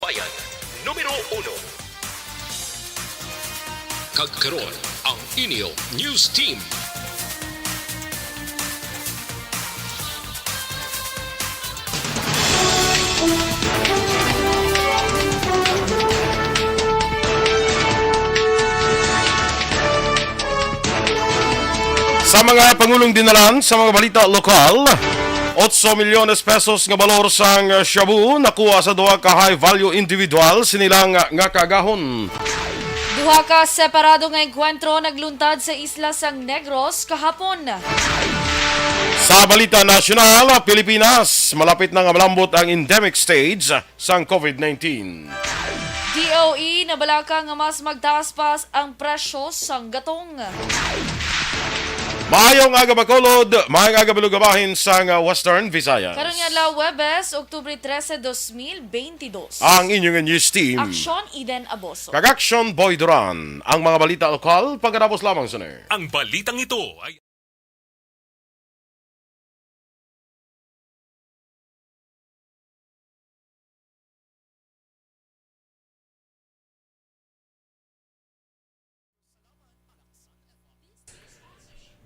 Bayan, Numero 1. Kagkaroon ang inyo News Team. Sa mga pangulong dinalan sa mga balita lokal, 8 milyones pesos nga balor sang shabu nakuha sa duha ka high value individual sinilang nga kagahon. Duha ka separado nga engkwentro nagluntad sa isla sang Negros kahapon. Sa balita nasyonal, Pilipinas, malapit na nga malambot ang endemic stage sang COVID-19. DOE nabalaka nga mas magtaas pa ang presyo sang gatong. Maayong aga Bacolod, maayong aga Bilugabahin sa Western Visayas. Karon nga la Huwebes, Oktubre 13, 2022. Ang inyong news team. Aksyon Eden Aboso. Aksyon Boy Duran. Ang mga balita lokal, pagkatapos lamang sa Ang balitang ito ay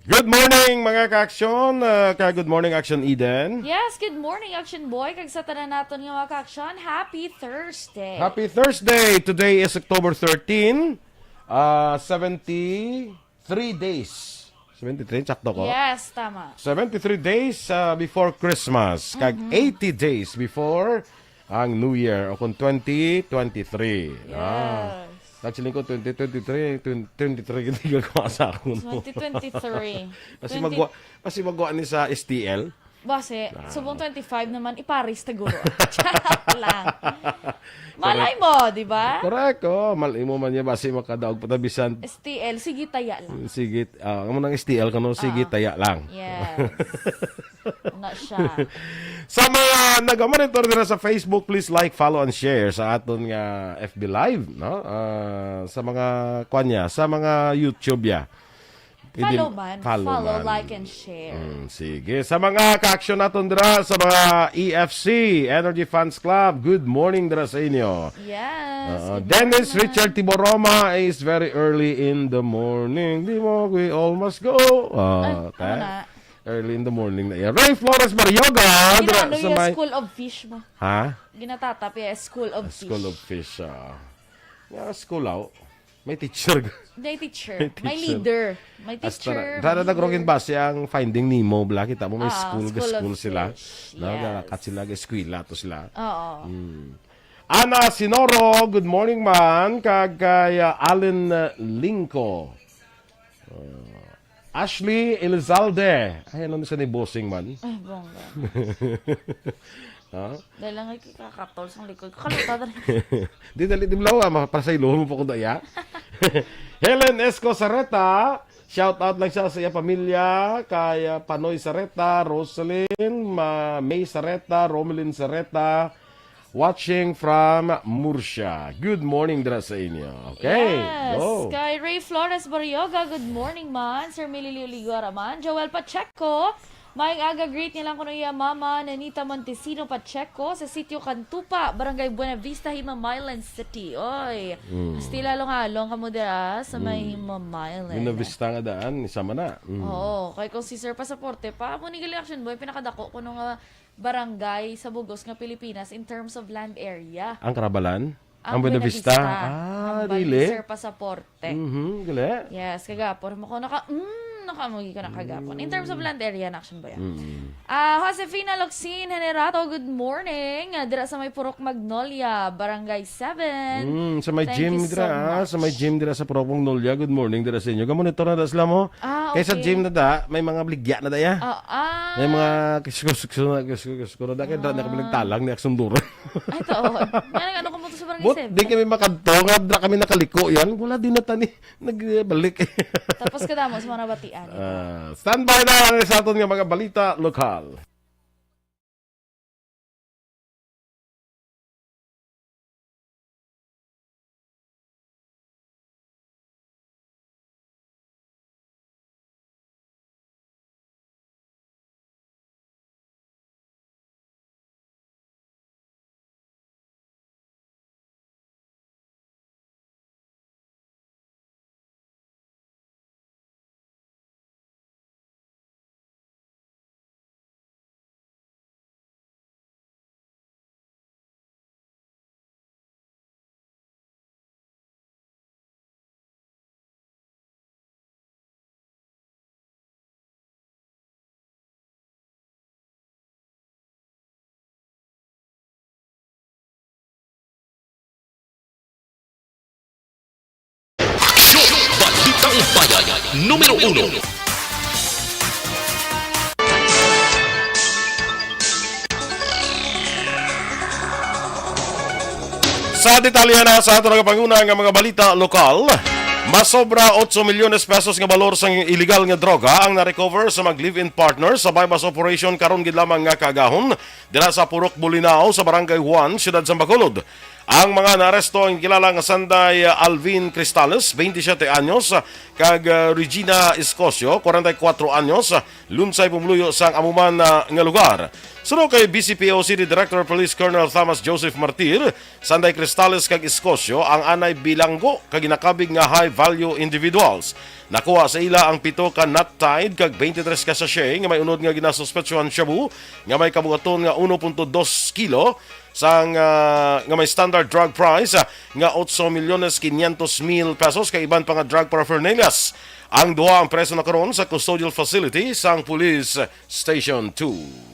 Good morning mga ka-aksyon. Good morning Aksyon Eden. Yes, good morning Action Boy. Kag sa tanan naton nga mga aksyon, Happy Thursday. Happy Thursday. Today is October 13. 73 days. 73, sakto ko? Yes, tama. 73 days before Christmas. Kag 80 days before ang New Year o kung 2023. Yes. Actually ko 2023, 23 hindi ko asa ako. 2023. Kasi magawa ni sa STL. Base, subong 25 naman, iparis taguro. Charot lang. Malay mo, di ba? Correct, oh. Malay mo man niya base makadaog patabisan. STL, sige taya lang. Sige, amo nang STL kano sige taya lang. Yes. Na siya. Sa mga nag-monitor din sa Facebook, please like, follow, and share sa aton nga FB Live, no? Sa mga kwanya, sa mga YouTube ya. Follow man. Follow, man. like, and share. Sige. Sa mga ka-aksyon natin dira, sa mga EFC, Energy Fans Club, good morning dira sa inyo. Yes. Dennis Richard Tiboroma is very early in the morning. Di mo, we all must go. Ano na? Early in the morning na yan. Ray Flores Marioga. Ginano yung School of Fish mo? Ha? Ginatatap yung School of Fish. School of Fish. School out. May teacher. May teacher. May leader. May teacher. Dara nagrogin ba siyang Finding Nemo bla kita mo may school sila. Fish. No, Yes. kat sila eskwela to sila. Oo. Ana Sinoro, good morning man. Kag kay Allen Linko. Ashley Elizalde. Ay, ano sa ni bossing man? Ay, bongga. Ha? Dahil lang ay kakatol sa likod. Kaluta na rin. Di dali di blawa mapasaylo mo po ko daya. Helen Esco Sareta, shout out lang siya sa iya pamilya, kay Panoy Sareta, Rosalyn, May Sareta, Romelyn Sareta, watching from Murcia. Good morning dira sa inyo. Okay, Yes. go. Kay Ray Flores Barrioga, good morning man. Sir Mililio Ligora man. Joel Pacheco, maing aga greet nilang kuno iya mama Nanita Montesino Pacheco sa sitio Cantupa, Barangay Buena Vista, Himamaylan City. Oy, stila long-along kamo dira sa may Himamaylan. Binavista nga daan, isama na. Oo, kay kung si Sir Pasaporte pa, mo ni Action Boy, pinakadako kuno nga barangay sa Bugos nga Pilipinas in terms of land area. Ang Karabalan? Ang Buena Buenavista? Ang really? Sir Pasaporte. Gali. Yes, kagapon mo ko nakamugi ko na kagapon. In terms of land area na Action Boy. Josefina Loxin Generato, good morning. Dira sa may Purok Magnolia, Barangay 7. Sa may Thank gym you so dira, much. sa may gym dira sa Propong Nolya. Good morning dira sa inyo. Gamonitor na da sila mo. Okay. Kaya sa gym na da, may mga bligya na da ya. May mga kiskus na da. Kaya da nakabilang ni Aksyon Duran. Ay, ito. Ano ko mo to sa Barangay But 7? di kami makadto nga dra kami nakaliko yan. Wala din na tani nagbalik. Tapos kadamo sa mga batian. Standby na sa aton nga mga balita lokal. Bayan Numero 1. Sa detalye na sa ato nagapanguna nga mga balita lokal, masobra 8 milyones pesos nga balor sa illegal nga droga ang na-recover sa mag live-in partner sa bypass operation karon gid lamang nga kagahon dira sa Purok Bulinao sa Barangay Juan, Siyudad sa Bacolod. Ang mga naaresto ang kilala nga Sanday Alvin Cristales, 27 anyos, kag Regina Escosio, 44 anyos, lunsay pumuluyo sang amuman nga lugar. Sunod kay BCPO City Director Police Colonel Thomas Joseph Martir, Sanday Cristales kag Escosio ang anay bilanggo kag ginakabig nga high value individuals. Nakuha sa ila ang 7 ka nut tide kag 23 ka sachet nga may unod nga ginasuspetsuhan shabu nga may kabugaton nga 1.2 kilo sang nga may standard drug price nga 8,500,000 pesos kay iban pa nga drug paraphernalias. Ang duha ang preso na karon sa custodial facility sang Police Station 2.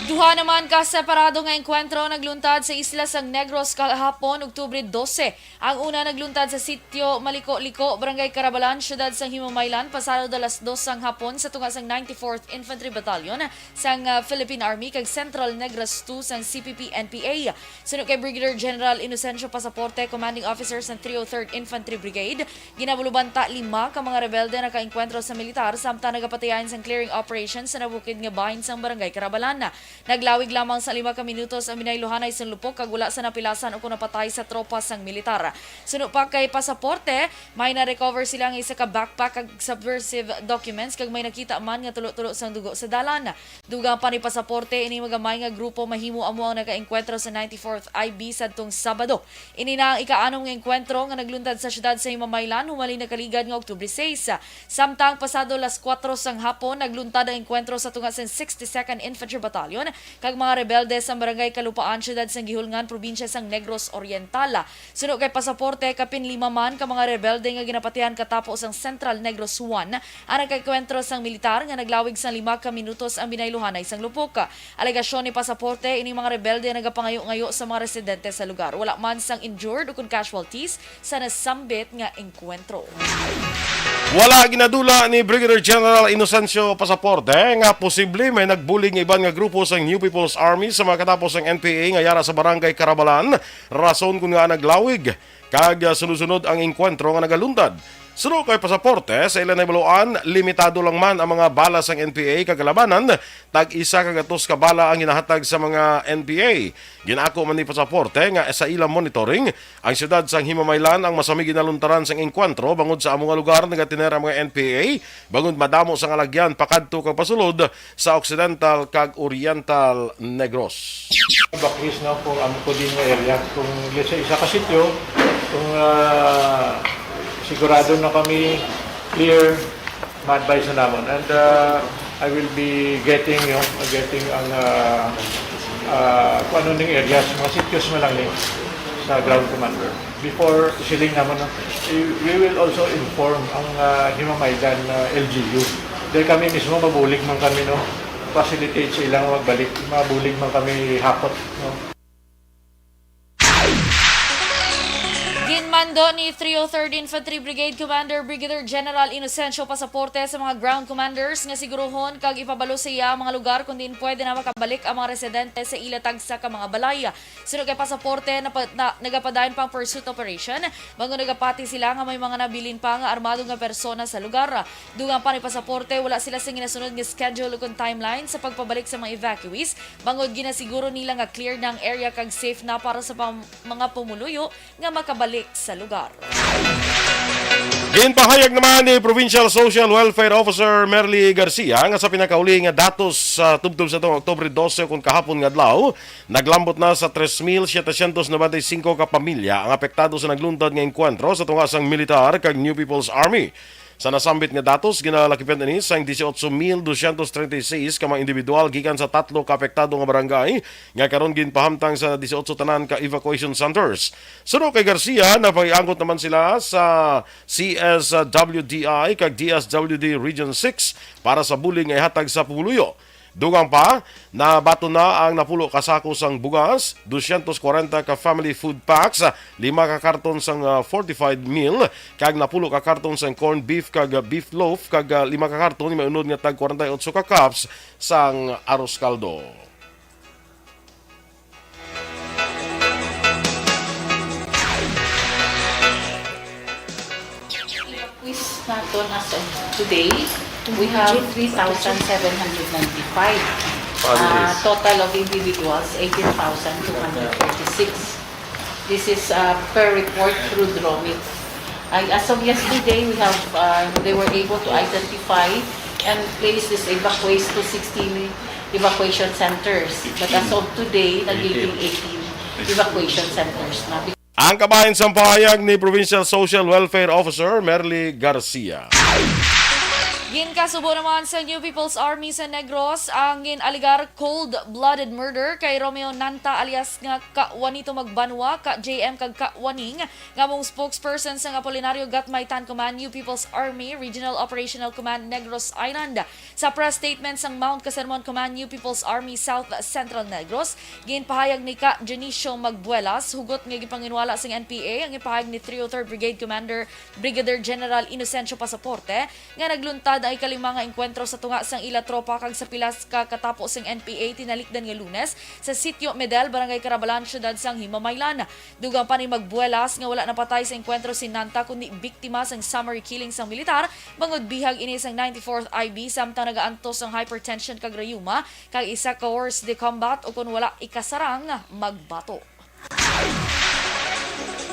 Duha naman ka separado nga engkwentro nagluntad sa isla sang Negros kahapon, Oktubre 12. Ang una nagluntad sa sitio Maliko-Liko, Barangay Carabalan, Siyudad sang Himamaylan, pasado alas 2 sang hapon sa tunga sang 94th Infantry Battalion sang Philippine Army kag Central Negros 2 sang CPP-NPA. Sunod kay Brigadier General Inocencio Pasaporte, Commanding Officer sang 303rd Infantry Brigade, ginabulubanta 5 ka mga rebelde na kaengkwentro sa militar samtang nagapatayan sang clearing operations sa nabukid nga bahin sang Barangay Carabalan. Naglawig lamang sa 5 ka minutos ang minayluhanay sa lupok kag wala sa napilasan o napatay sa tropa sang militar. Sunod pa kay Pasaporte, may na-recover sila ng isa ka backpack kag subversive documents kag may nakita man nga tulo-tulo sang dugo sa dalan. Dugang pa ni Pasaporte ini magamay nga grupo mahimo amo ang nakaengkwentro sa 94th IB sadtong Sabado. Ini na ang ika-anong nga engkwentro nga nagluntad sa siyudad sa Himamaylan humaling nakaligad nga Oktubre 6. Samtang pasado alas 4 sang hapon nagluntad ang engkwentro sa tunga sa 62nd Infantry Battalion kag mga rebelde sa Barangay Kalupaan, Siyudad sang Gihulngan, Probinsya sang Negros Oriental. Sunod kay Pasaporte, kapin 5 man ka mga rebelde nga ginapatihan katapos ang Central Negros 1 ang nagkakwentro sang militar nga naglawig sang 5 ka minutos ang binayluhanay sang lupok. Alegasyon ni Pasaporte, ini mga rebelde nagapangayo-ngayo sa mga residente sa lugar. Wala man sang injured o kun casualties sa nasambit nga engkwentro. Wala ginadula ni Brigadier General Inocencio Pasaporte nga posible may nagbuling nga iban nga grupo sa New People's Army sa mga katapos ng NPA nga yara sa Barangay Carabalan. Rason kung nga naglawig kag sunod-sunod ang engkwentro nga nagaluntad. Sunod kay Pasaporte, sa ilan na ibaluan, limitado lang man ang mga bala sang NPA kagalabanan, tag-isa kagatos ka bala ang hinahatag sa mga NPA. Ginako man ni Pasaporte nga sa ilang monitoring, ang siyudad sang Himamaylan ang masami ginaluntaran sang engkwentro bangod sa among lugar nga tinera mga NPA, bangod madamo sang alagyan pakadto kag pasulod sa Occidental kag Oriental Negros. Bakis na po ang ko din nga area. Kung isa ka sityo, kung sigurado na kami clear, ma-advise na naman. And I will be getting ang kung ano ning areas, mga sityos mo lang sa ground commander. Before siling naman, we will also inform ang Himamaylan LGU. Dahil kami mismo mabulig man kami, no? Facilitate silang magbalik, mabulig man kami hakot, no? Ginmando ni 303rd Infantry Brigade Commander Brigadier General Inocencio Pasaporte sa mga ground commanders nga siguruhon kag ipabalo sa iya mga lugar kung din pwede na makabalik ang mga residente sa ilatag sa ka mga balaya. Sunod kay Pasaporte nagapadayon pang pursuit operation bago nagapati sila nga may mga nabilin pa nga armado nga persona sa lugar. Dugang pa ni Pasaporte wala sila sa ginasunod nga schedule ug timeline sa pagpabalik sa mga evacuees bangod ginasiguro nila nga clear na ang area kag safe na para sa mga pumuluyo nga makabalik sa lugar. Ginpahayag naman ni Provincial Social Welfare Officer Merly Garcia nga sa pinakauli nga datos sa tubtob sa Oktubre 12 kung kahapon nga adlaw, naglambot na sa 3,795 ka pamilya ang apektado sa nagluntad nga engkwentro sa tungasang militar kag New People's Army. Sa nasambit nga datos, ginalakipan ni sa 18,236 ka mga individual gikan sa 3 ka apektado nga barangay nga karon ginpahamtang sa 18 tanan ka evacuation centers. Sunod kay Garcia, napag-iangkot naman sila sa CSWDI kag DSWD Region 6 para sa buling nga ihatag sa puluyo. Dugang pa, nabato na ang napulo ka sako sang bugas, 240 ka family food packs, 5 ka karton sang fortified meal, kag napulo ka karton sang corned beef kag beef loaf, kag 5 ka karton may unod nga tag 48 ka cups sang arroz caldo. Quiz natin as of today, we have 3,795. Total of individuals, 18,236. This is per report through Duran. As of yesterday, we have they were able to identify and place these evacuees to 16 evacuation centers. But as of today, nagiging 18 evacuation centers na. Ang kabahin sa pahayag ni Provincial Social Welfare Officer Merly Garcia. Ginkasubo naman sa New People's Army sa Negros ang ginaligar cold-blooded murder kay Romeo Nanta alias nga ka Juanito Magbanwa, ka JM kag ka Waning, nga mong spokesperson sa Apolinario Gatmaytan Command New People's Army Regional Operational Command Negros Island. Sa press statement sang Mount Casermon Command New People's Army South Central Negros, ginpahayag ni ka Janicio Magbuelas, hugot nga gipanginwala sang NPA ang ipahayag ni 303rd Brigade Commander Brigadier General Inocencio Pasaporte nga nagluntad ay kalima nga enkwentro sa tunga sang ila tropa kag sa pilas ka katapos sing NPA tinalikdan nga Lunes sa sitio Medel, Barangay Carabalan, syudad sang Himamaylan. Dugang pa ni Magbuelas nga wala napatay sa enkwentro si Nanta kundi biktima sang summary killing sang militar bangod bihag ini sang 94th IB samtang nagaantos sang hypertension kag rayuma kag isa ka horse de combat o kun wala ikasarang magbato.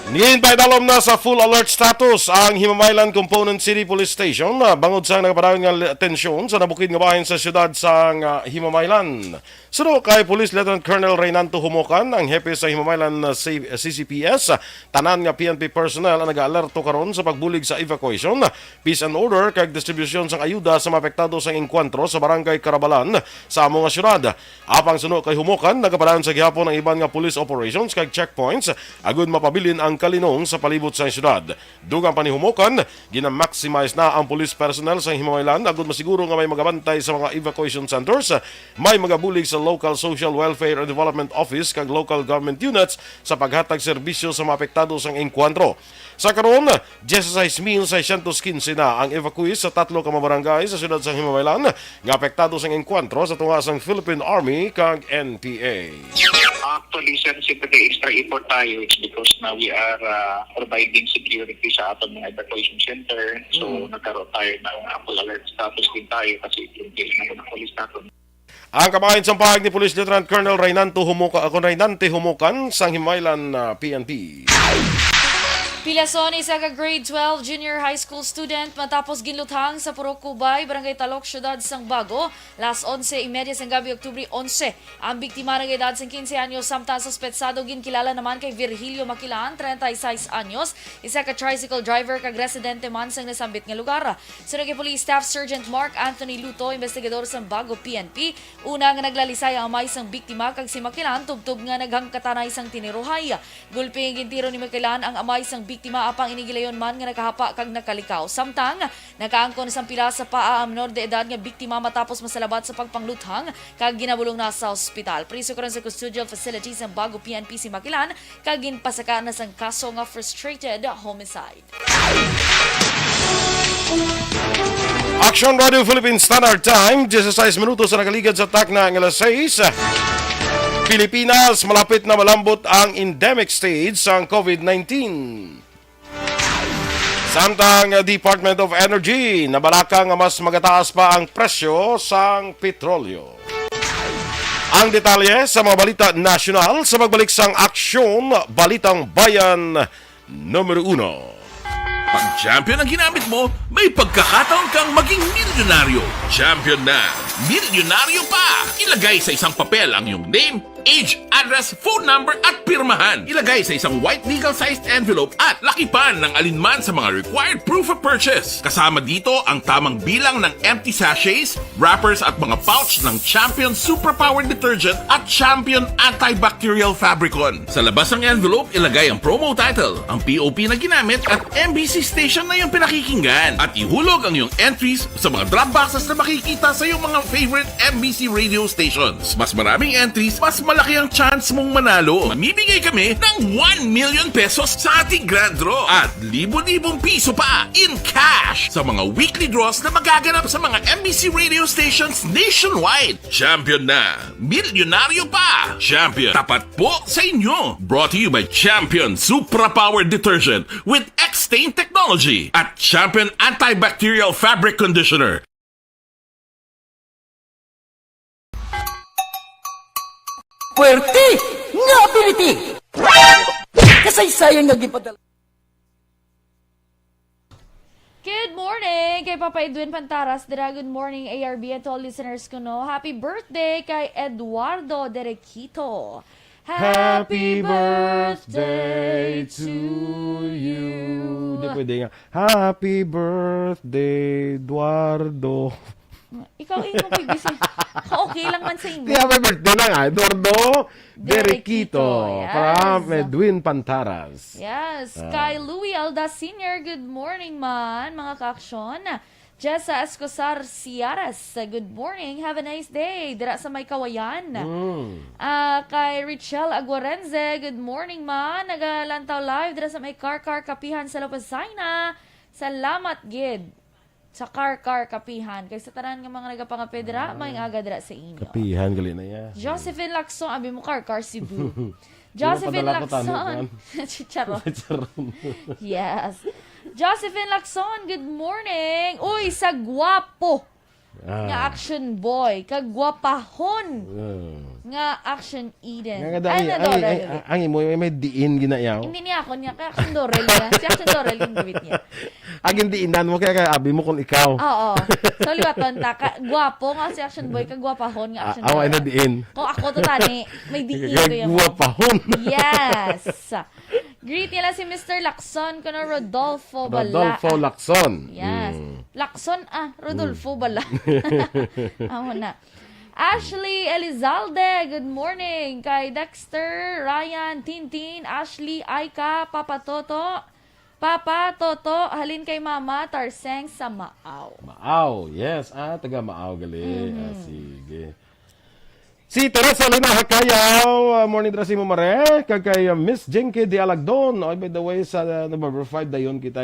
Nihintay dalom na sa full alert status ang Himamaylan Component City Police Station bangod sa nagapadayon nga tensyon sa nabukid nga bahin sa syudad sa Himamaylan. Suno kay Police Lieutenant Colonel Reynanto Humukan, ang hepe sa Himamaylan CCPS, tanan nga PNP personnel ang nag-alerto karon sa pagbulig sa evacuation, peace and order kag distribusyon sang ayuda sa mapektado sa engkwentro sa Barangay Carabalan sa among syudad. Apang suno kay Humukan, nagapadayon sa gihapon ang iban nga police operations kag checkpoints agud mapabilin ang kalinong sa palibot sa syudad. Dugang pa ni Humukan, gina-maximize na ang police personnel sa Himamaylan agud masiguro nga may magabantay sa mga evacuation centers, may magabulig sa Local Social Welfare and Development Office kag local government units sa paghatag serbisyo sa mga apektado sa engkwentro. Sa karon, 16,615 na ang evacuees sa 3 ka mga barangay sa syudad sa Himamaylan nga apektado sa engkwentro sa tunga sang Philippine Army kag NPA. Actually, sensitive extra effort tayo. It's because now we are providing security sa atong mga evacuation center. So, nagkaroon tayo ng full alert status din tayo kasi yung case na ng police natin. Ang kabahin sa pahayag ni Police Lieutenant Colonel Reynante Humukan sang Himamaylan PNP. Pilason, isa ka grade 12 junior high school student matapos ginluthang sa Purok Kubay, Barangay Talok, syudad sang Bago, las 11:30 sang gabi, Oktubre 11. Ang biktima ng edad sang 15 anyos samtang suspetsado ginkilala naman kay Virgilio Makilan, 36 anyos, isa ka tricycle driver kag residente man sang nasambit nga lugar. Sunod kay Police Staff Sergeant Mark Anthony Luto, investigador sang Bago PNP, una nga naglalisay ang amay sang biktima kag si Makilan tubtub nga naghangkatanay sang tiniruhay. Gulping gintiro ni Makilan ang amay sang biktima apang inigilayon man nga nakahapa kag nakalikaw. Samtang nakaangkon sang pila sa paa ang menor de edad nga biktima matapos masalabat sa pagpangluthang kag ginabulong na sa ospital. Priso karon sa custodial facilities ng Bago PNP si Makilan kag ginpasaka na sang kaso nga frustrated homicide. Aksyon Radio Philippine Standard Time, 16 minutos na nakaligad sa takna ng alas 6. Pilipinas, malapit na malambot ang endemic stage sa COVID-19. Samtang Department of Energy, nabalaka nga mas magataas pa ang presyo sang petrolyo. Ang detalye sa mga balita nasyonal sa magbalik sang Aksyon, Balitang Bayan, Numero 1. Pag champion ang ginamit mo, may pagkakataon kang maging milyonaryo. Champion na, milyonaryo pa! Ilagay sa isang papel ang iyong name, age, address, phone number at pirmahan. Ilagay sa isang white legal-sized envelope at lakipan ng alinman sa mga required proof of purchase. Kasama dito ang tamang bilang ng empty sachets, wrappers at mga pouch ng Champion Superpower Detergent at Champion Antibacterial Fabricon. Sa labas ng envelope, ilagay ang promo title, ang POP na ginamit at MBC station na yung pinakikinggan. At ihulog ang iyong entries sa mga drop boxes na makikita sa iyong mga favorite MBC radio stations. Mas maraming entries, mas malaki ang chance mong manalo. Mamibigay kami ng 1 million pesos sa ating grand draw at libo-libong piso pa in cash sa mga weekly draws na magaganap sa mga MBC radio stations nationwide. Champion na, milyonaryo pa. Champion, tapat po sa inyo. Brought to you by Champion Superpower Detergent with X-Stain Technology at Champion Antibacterial Fabric Conditioner. Puwerte nga ability! Kasaysayan nga gipadala. Good morning kay Papa Edwin Pantaras. Good morning ARB at all listeners ko no. Happy birthday kay Eduardo Derequito. Happy birthday to you. Di pwede nga. Happy birthday, Eduardo. Ikaw yung pibisi. Okay lang man sa inyo. Di happy birthday na nga, Eduardo Derequito. Yes. From Edwin Pantaras. Yes. Kay Louie Alda Sr. Good morning man, mga ka-aksyon. Jessa Escosar Ciaras, good morning. Have a nice day. Dira sa may kawayan. Kay Richelle Aguarenze, good morning man. Nagalantaw live dira sa may Car Kapihan sa Lopezina. Salamat gid sa Car Kapihan. Kay sa tanan nga mga nagapangapedra, may aga dira sa inyo. Kapihan, gali na yan. Josephine Lacson, abi mo Car Cebu. Josephine Lacson. Chicharon. Yes. Josephine Lacson, good morning. Uy, sa gwapo nga action boy. Kagwapahon nga action Eden. Ang imo may diin ginayaw. Hindi niya ako niya. Kaya action Dorel niya. Si action Dorel yung gawit niya. Aging diinan mo kaya abi mo kung ikaw. Oo. So, liwaton ta. Gwapo nga si action boy. Kagwapahon nga action Dorel. Away na diin. Kung ako to tani, may diin ko yung Kagwapahon. Yes. Greet nila si Mr. Lacson kuno Rodolfo Bala. Rodolfo Lacson. Yes. Lacson Rodolfo Bala. Amo na. Ashley Elizalde, good morning. Kay Dexter, Ryan, Tintin, Ashley, Aika, Papa Toto, halin kay Mama, Tarseng sa Maaw. Maaw, yes. Taga Maaw gali. Sige. Si Teresa Lina Hakayaw, morning dressing mo mare, kay Miss Jenke de Alagdon. By the way, sa number 5 dayon kita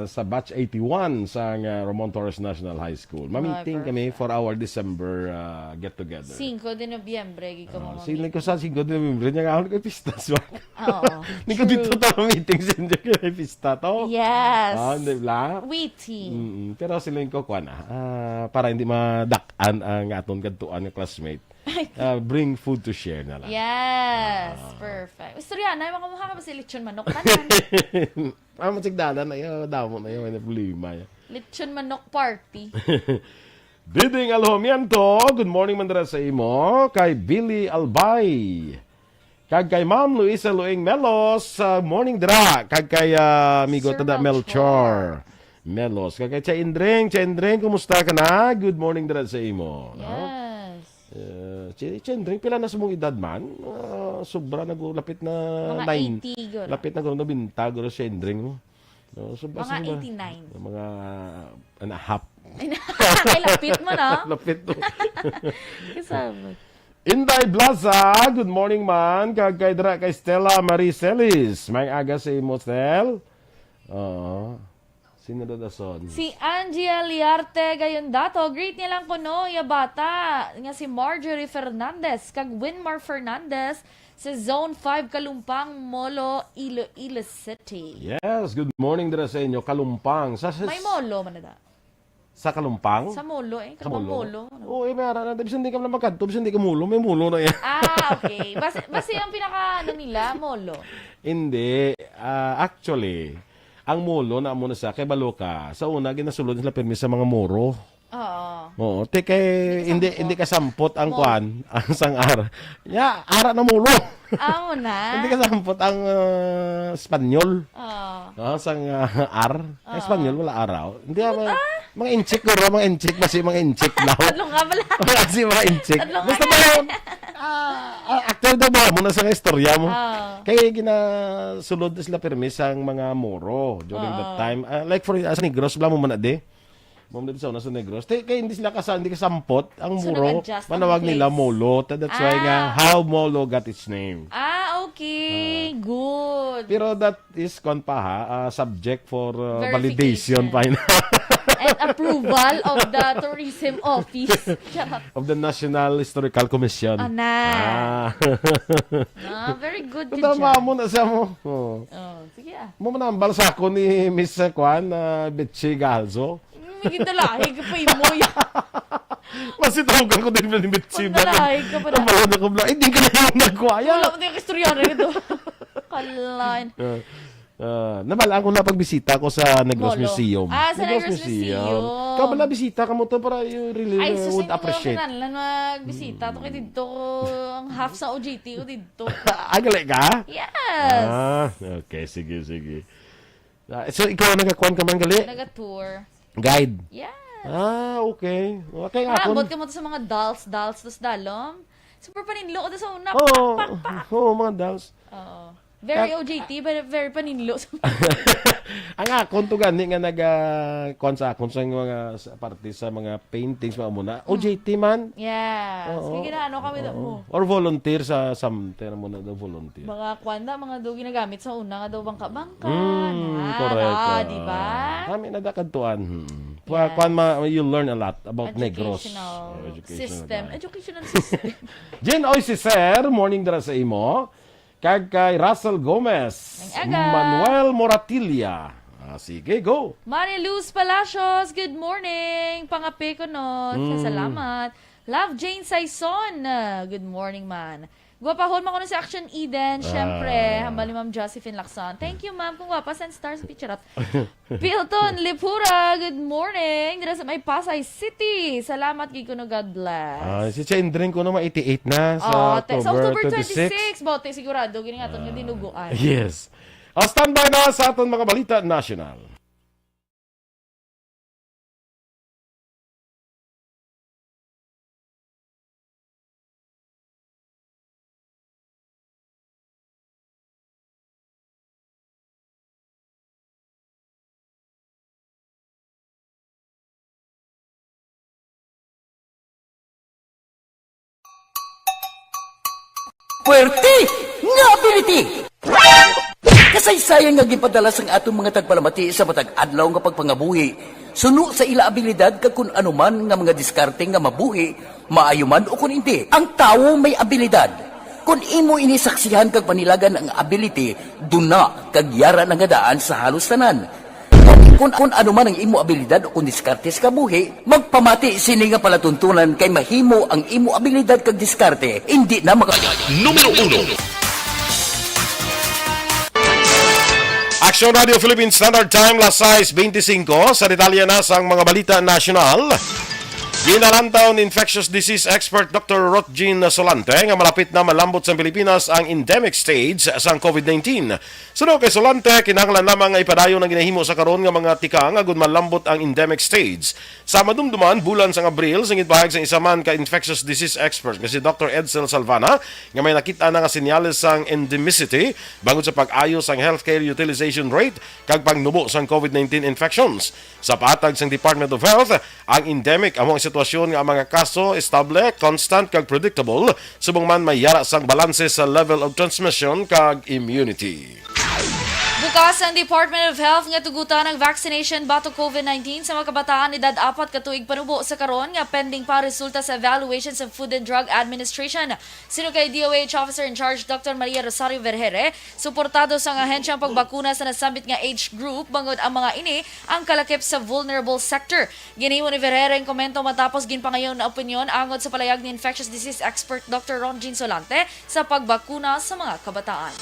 sa batch 81 sa Ramon Torres National High School. Mamiting kami for our December get together. 5 de Nobyembre giko mo. Sila ko sa 5 de Nobyembre nya ako kay pista so. Oo. Ni ko dito ta meeting sa inyo kay pista to. Yes. Di ba? Witty. Pero sila ko kuan para hindi madak-an ang aton kadtuan nga classmate. Bring food to share na lang. Yes, perfect. Istorya na, makamuha ka ba si lechon manok? Tanan. Masigdanan na yun, damo na yun, may problema. Lechon manok party. Diding Alhomiento, good morning mandara sa imo, kay Billy Albay. Kag kay Ma'am Luisa Luing Melos, morning dra. Kag kay amigo Sir tada Melchor Melos. Kag kay Chaindring, kumusta ka na? Good morning dra sa imo. Yes. Chendring, pila na sa mong edad man? Sobra lapit na mga 9. 80 gura. Lapit na gano'n na bintago na Chendring mo. No, so, Mga 89. Mga half. Ay, lapit mo na. Lapit to. Kasama. Inday Blaza, good morning man. Kay Stella Maricelis. May aga sa imo, Stel. Sino na dason? Si Angie Aliarte gayon dato. Greet niya lang kuno ya bata nga si Marjorie Fernandez kag Winmar Fernandez sa Zone 5 Kalumpang, Molo, Iloilo City. Yes, good morning dira sa inyo, Kalumpang. May Molo man na. Sa Kalumpang? Sa Molo Sa Molo. Oo, may ara na. Bisan hindi ka na magkadto, bisan hindi ka mulo. May mulo na yan. Okay. Basta yung pinaka nila, Molo. Hindi. Actually, ang mulo na muna sa kay Baloka, sa una, ginasulod nila permis sa mga muro. Oo. Oo, kay hindi ka sampot ang kwan, ang sang ara. Ya, ara na mulo. Amo na. Hindi ka sampot ang Espanyol. Oo. Sang ar. Ang Espanyol wala araw. Hindi mga inchik ko, mga inchik basi mga inchik lang. Tatlong ka pala. Kasi mga inchik. Tatlong Basta ba yun? Actually daw ba mo na sa istorya mo? Kaya ginasulod sila permis ang mga Moro during that time. Like for as Negros, wala mo man na de. Mom dito sa Negros. Kaya hindi sila hindi kasampot ang So, Moro. nag-adjust ang Manawag place. nila Molo. That's why nga how Molo got its name. Okay. Good. Pero that is subject for Verification. validation pa yun. And approval of the tourism office. Charot. Of the National Historical Commission. Very good. Good Tama job. mo na siya mo. Oh. Sige Mo man ang balsa ko ni Miss Kwan Betsi Galzo. May gitalahi ka pa mo. Masitawagan ko din ni Betsi. Pandalahi ka pa na. Tama na ko bla. Hindi ka na yung nagkuhaya. Wala mo yung istorya na ito. Kalan. Nabalaan ko na pagbisita ko sa Negros Molo. Museum. Sa Negros Museum. Ikaw ba bisita ka mo to para you really Ay, would appreciate. Ay, susin ko magbisita. Ito kayo dito ko. Ang half sa OJT ko dito. Agali ka? Yes. Okay. Sige. So, ikaw nagkakuan ka man gali? Nag-tour. Guide? Yes. Okay. Okay nga Parambot ka mo to sa mga dolls, tas dalom. Super paninlo ko to sa una. Oo, mga dolls. Oo. Very OJT, but very paninlo. Ang akon to gani nga nag-kon sa akon sa mga parte sa mga paintings mga muna. OJT man. Yes. Sige na, kami mo. Or volunteer sa something mo na daw volunteer. Mga kwanda, mga daw ginagamit sa una nga daw bangka-bangka. Correct. Di ba? Kami nadakadtuan. You learn a lot about Negros. Educational system. Jen Oy si Sir, morning dara sa imo. Kag kay Russell Gomez, Ang aga. Manuel Moratilla. Sige, go. Mariluz Palacios, good morning. Pangapi ko nun. Salamat. Love Jane Saison, good morning man. Gwapahon mo ko si Aksyon Eden. Siyempre, hambal ni Ma'am Josephine Lacson. Thank you, ma'am. Kung gwapa, send stars sa picture up. Pilton Lipura, good morning. Dira sa may Pasay City. Salamat, Gikuno. God bless. Si Chendrin ko naman 88 na sa October 26. Bote, sigurado. Giningaton nga dinuguan. Yes. Standby na sa aton mga balita national. Puwerte nga ability! Kasaysayan nga gipadala sang atong mga tagpalamati sa matag adlaw nga pagpangabuhi. Suno sa ila abilidad kag kun anuman nga mga diskarte nga mabuhi, maayo man o kun hindi. Ang tawo may abilidad. Kung imo inisaksihan kag panilagan ang ability, duna kag yara nga daan sa halos tanan. Kung ano man ang imo abilidad o kung diskarte sa kabuhi, magpamati sini nga palatuntunan kay mahimo ang imo abilidad kag diskarte, hindi na Numero 1. Aksyon Radio Philippine Standard Time, las 6:25. Sa detalye na sa mga balita national. Ginalantaw ni infectious disease expert Dr. Rotjean Solante nga malapit na malambot sa Pilipinas ang endemic stage sa COVID-19. Suno kay Solante, kinahanglan lamang nga ipadayon ang ginahimo sa karon nga mga tika nga gud malambot ang endemic stage. Sa madumduman bulan sa Abril, singit bahag sa isa man ka infectious disease expert nga si Dr. Edsel Salvana nga may nakita na nga senyales sang endemicity bangod sa pag-ayos sang healthcare utilization rate kag pagnubo sang COVID-19 infections. Sa patag sang Department of Health, ang endemic among sitwasyon nga ang mga kaso estable, constant kag predictable subong man may yara sang balanse sa level of transmission kag immunity. Bukas ang Department of Health nga tugutan ang vaccination batok COVID-19 sa mga kabataan edad 4 ka tuig panubo sa karon nga pending pa resulta sa evaluation sa Food and Drug Administration. Sino kay DOH Officer in Charge Dr. Maria Rosario Vergere, suportado sa ahensyang pagbakuna sa nasambit nga age group bangod ang mga ini ang kalakip sa vulnerable sector. Ginhimo ni Vergere ang komento matapos ginpangayon na opinyon angod sa palayag ni infectious disease expert Dr. Rotjean Solante sa pagbakuna sa mga kabataan.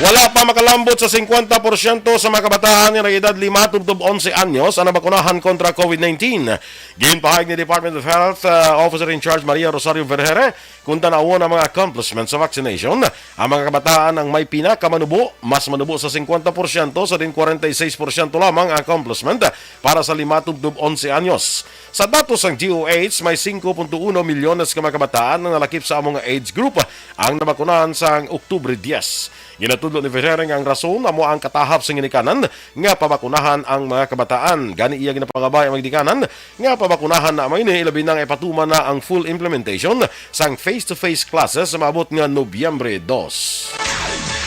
Wala pa makalambot sa 50 sa mga kabataan ng edad 5 tubtob 11 anyos ang nabakunahan kontra COVID-19. Ginpahayag ni Department of Health Officer in Charge Maria Rosario Vergere kung tanawon ang mga accomplishments sa vaccination. Ang mga kabataan ang may pinakamanubo, mas manubo sa 50% sa din 46% lamang ang accomplishment para sa 5 tubtob 11 anyos. Sa datos ng DOH, may 5.1 milyones ka mga kabataan na nalakip sa among age group ang nabakunahan sa Oktubre 10. Ginatudlo ni Vergere ang rason amo ang katahap sa ginikanan nga pabakunahan ang mga kabataan. Gani iya ginapangabay ang magdikanan nga pabakunahan na may ilabi nang ipatuma na ang full implementation sang face-to-face classes sa maabot nga Nobyembre 2.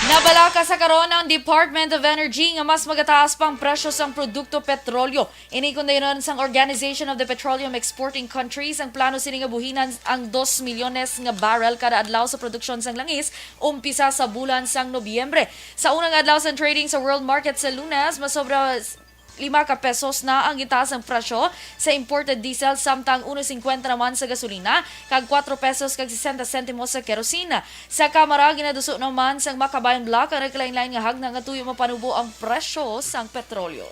Nabalaka sa karon ang Department of Energy nga mas magataas pang presyo sang produkto petrolyo. Inikundayon sang Organization of the Petroleum Exporting Countries ang plano sini nga buhinan ang 2 milyones nga barrel kada adlaw sa produksyon sang langis umpisa sa bulan sang Nobyembre. Sa unang adlaw sang trading sa world market sa Lunes, masobra 5 ka pesos na ang itaas ang presyo sa imported diesel samtang 1.50 naman sa gasolina kag 4 pesos kag 60 sentimos sa kerosina. Sa Kamara ginaduso naman sang Makabayan Block ang naglain-lain nga hagna nga tuyo mapanubo ang presyo sang petrolyo.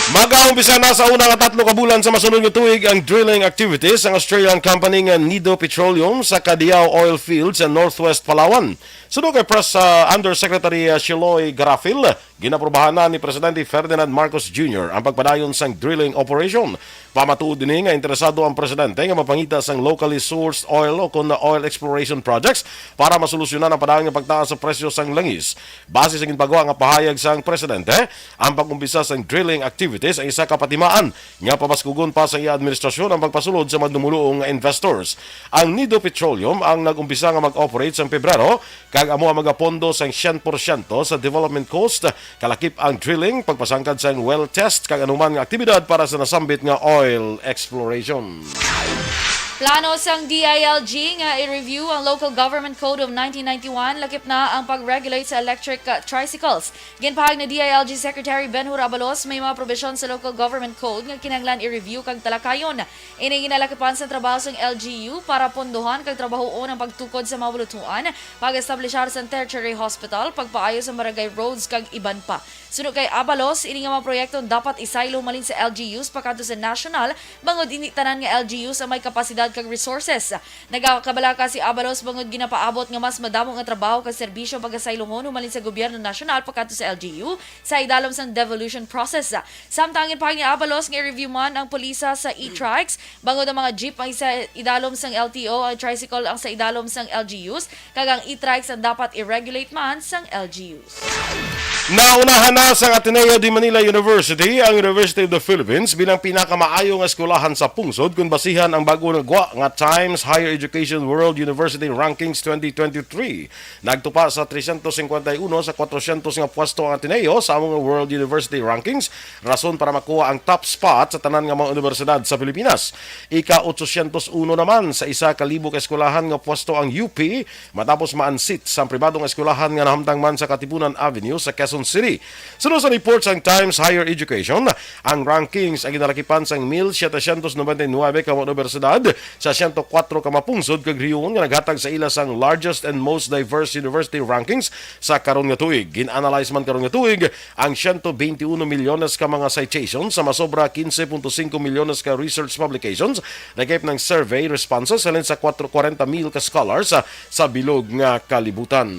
Mag-aumpisa na sa unang 3 ka bulan sa masunod nga tuig ang drilling activities ng Australian company nga Nido Petroleum sa Cadiao Oil Fields sa Northwest Palawan. Sunod kay Press Undersecretary Shiloy Garafil, ginaprobahan na ni Presidente Ferdinand Marcos Jr. ang pagpadayon sang drilling operation. Pamatuod din nga interesado ang Presidente nga mapangita sang locally sourced oil o kung oil exploration projects para masolusyonan ang padayon nga pagtaas sa presyo sang langis. Base sa ginpagawa nga pahayag sang Presidente, ang pag-umpisa sang drilling activities ay isa ka patimaan nga papaskugon pa sa iya administrasyon ang pagpasulod sa madumuluong investors. Ang Nido Petroleum ang nag-umpisa nga mag-operate sa Pebrero kag amo ang magapondo sang 100% sa development cost, kalakip ang drilling, pagpasangkad sang well test kag anuman nga aktibidad para sa nasambit nga oil exploration. Plano sang DILG nga i-review ang Local Government Code of 1991 lakip na ang pag-regulate sa electric tricycles. Ginpahag ni DILG Secretary Benhur Abalos may mga probisyon sa Local Government Code nga kinahanglan i-review kag talakayon. Ini ginalakipan sa trabaho sang LGU para pondohan kag trabahoon ang pagtukod sa mabulutuan, pag-establishar sa tertiary hospital, pagpaayo sa barangay roads kag iban pa. Sunod kay Abalos, ini nga mga proyekto dapat isaylo malin sa LGUs pagkadto sa national bangod ini tanan nga LGUs ang may kapasidad kag resources. Nagakabalaka si Abalos bangod ginapaabot nga mas madamo nga trabaho kag serbisyo pagasaylongon humalin sa gobyerno nasyonal pagkadto sa LGU sa idalom sang devolution process. Samtangin pa ni Abalos nga i-review man ang pulisa sa e-trikes bangod ang mga jeep ang sa idalom sang LTO, ang tricycle ang sa idalom sang LGUs kag ang e-trikes ang dapat i-regulate man sang LGUs. Naunahan na sa Ateneo de Manila University ang University of the Philippines bilang pinakamaayo nga eskwelahan sa pungsod kung basihan ang bago nga gwa nga Times Higher Education World University Rankings 2023. Nagtupa sa 351 sa 400 nga pwesto ang Ateneo sa among World University Rankings, rason para makuha ang top spot sa tanan nga mga universidad sa Pilipinas. Ika-801 naman sa 1,000 ka eskwelahan nga pwesto ang UP matapos maansit sa pribadong eskwelahan nga nahamtang man sa Katipunan Avenue sa Quezon City. Sunod sa report sang Times Higher Education, ang rankings ay ginalakipan sang 1,799 ka mga universidad sa 104 ka mapungsod kag rehiyon nga naghatag sa ila sang largest and most diverse university rankings sa karon nga tuig. Gin-analyze man karon nga tuig ang 121 milyones ka mga citations sa masobra 15.5 milyones ka research publications nagayip ng survey responses halin sa 40,000 ka scholars sa bilog nga kalibutan.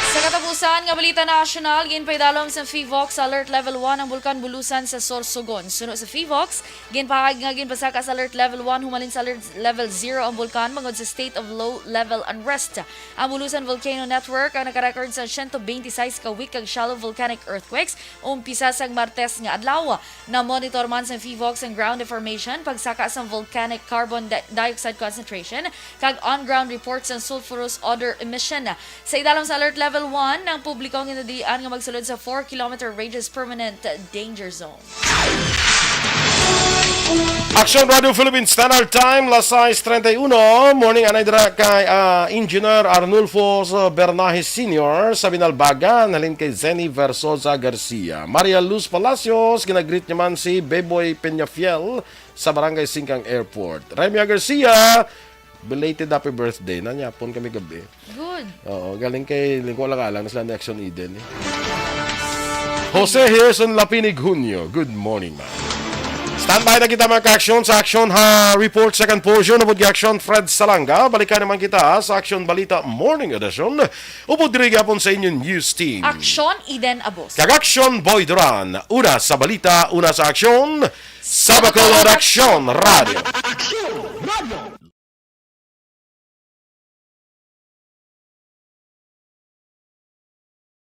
Sa katapusan nga balita national, ginpaidalom sa FIVOX Alert Level 1 ang bulkan Bulusan sa Sorsogon. Sunod sa FIVOX, ginpahag nga ginpasaka sa Alert Level 1 humalin sa Alert Level 0 ang bulkan mangod sa state of low level unrest. Ang Bulusan Volcano Network ang nakarecord sa 126 ka week kag shallow volcanic earthquakes umpisa sang Martes nga adlaw. Na monitor man sa FIVOX ang ground deformation, pagsaka sa volcanic carbon dioxide concentration kag on-ground reports ng sulfurous odor emission. Sa idalom sa Alert Level 1 ng publiko ang inadian nga magsulod sa 4-kilometer radius permanent danger zone. Aksyon Radio Philippines Standard Time, las 6:31. Morning, anay dira kay Engineer Arnulfo Bernajes Sr. sa Binalbagan, halin kay Zenny Versosa Garcia. Maria Luz Palacios, ginagreet niya man si Beboy Peñafiel sa Barangay Singkang Airport. Remia Garcia, Belated happy birthday. Nanyapon kami gabi. Good. Oo, galing kay Lingko lang na sila ni Aksyon Eden. Jose Hirson Lapinig Junio. Good morning, man. Standby na kita mga ka-aksyon sa Aksyon Report second portion. Upod ka-aksyon Fred Salanga. Balikan naman kita sa Aksyon Balita Morning Edition. Upod dirigapon sa inyong news team. Aksyon Eden Aboso. Kag-aksyon Boy Duran. Una sa balita, una sa aksyon. Sa Bacolod Aksyon Radio.